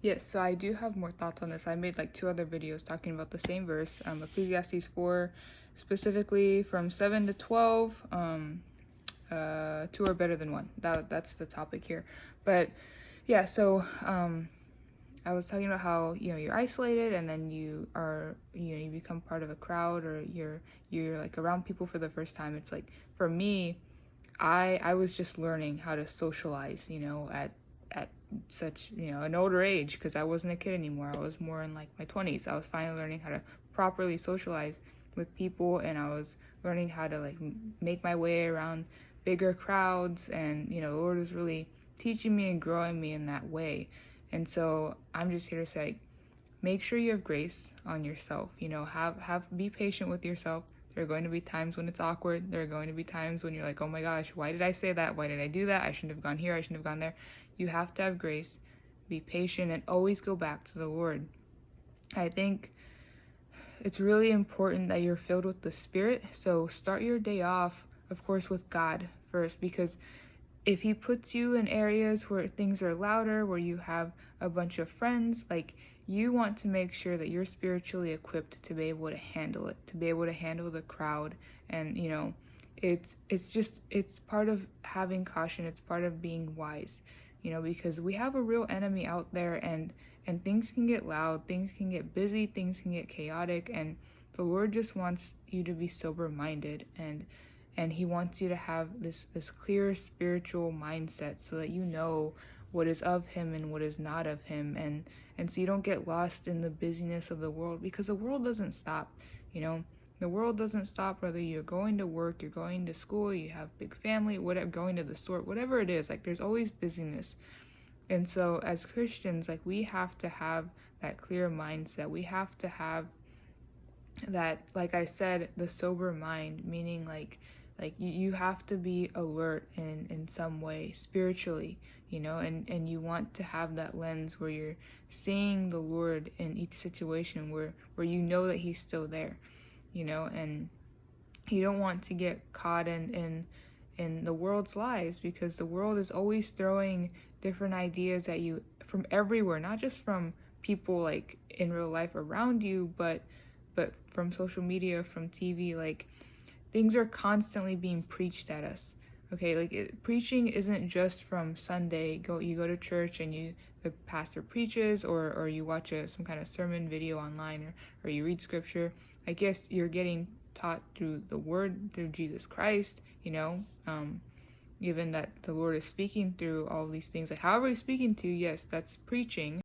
Yes, so I do have more thoughts on this. I made like two other videos talking about the same verse, Ecclesiastes 4, specifically from 7 to 12. Two are better than one. That's the topic here. But yeah, so I was talking about how you're isolated, and then you become part of a crowd, or you're like around people for the first time. It's like, for me, I was just learning how to socialize, at such, an older age, because I wasn't a kid anymore. I was more in like my 20s. I was finally learning how to properly socialize with people, and I was learning how to like make my way around bigger crowds, and the Lord was really teaching me and growing me in that way. And so I'm just here to say, make sure you have grace on yourself. Be patient with yourself. There are going to be times when it's awkward. There are going to be times when you're like, oh my gosh, why did I say that? Why did I do that? I shouldn't have gone here. I shouldn't have gone there. You have to have grace, be patient, and always go back to the Lord. I think it's really important that you're filled with the Spirit. So start your day off, of course, with God first, because if He puts you in areas where things are louder, where you have a bunch of friends, like, you want to make sure that you're spiritually equipped to be able to handle it, to be able to handle the crowd. And it's part of having caution. It's part of being wise, because we have a real enemy out there, and things can get loud, things can get busy, things can get chaotic, and the Lord just wants you to be sober minded, and He wants you to have this clear spiritual mindset, so that you know what is of Him and what is not of Him, and so you don't get lost in the busyness of the world, because the world doesn't stop. The world doesn't stop, whether you're going to work, you're going to school, you have big family, whatever, going to the store, whatever it is. Like, there's always busyness. And so as Christians, like, we have to have that clear mindset. We have to have that, like I said, the sober mind, meaning like you have to be alert in some way spiritually, and you want to have that lens where you're seeing the Lord in each situation, where you know that He's still there, and you don't want to get caught in the world's lies, because the world is always throwing different ideas at you from everywhere, not just from people like in real life around you, but from social media, from TV. Like, things are constantly being preached at us. Okay, like, preaching isn't just from Sunday. You go to church and the pastor preaches, or you watch some kind of sermon video online, or you read scripture. I guess you're getting taught through the Word, through Jesus Christ. Given that the Lord is speaking through all these things, like however He's speaking to you, yes, that's preaching.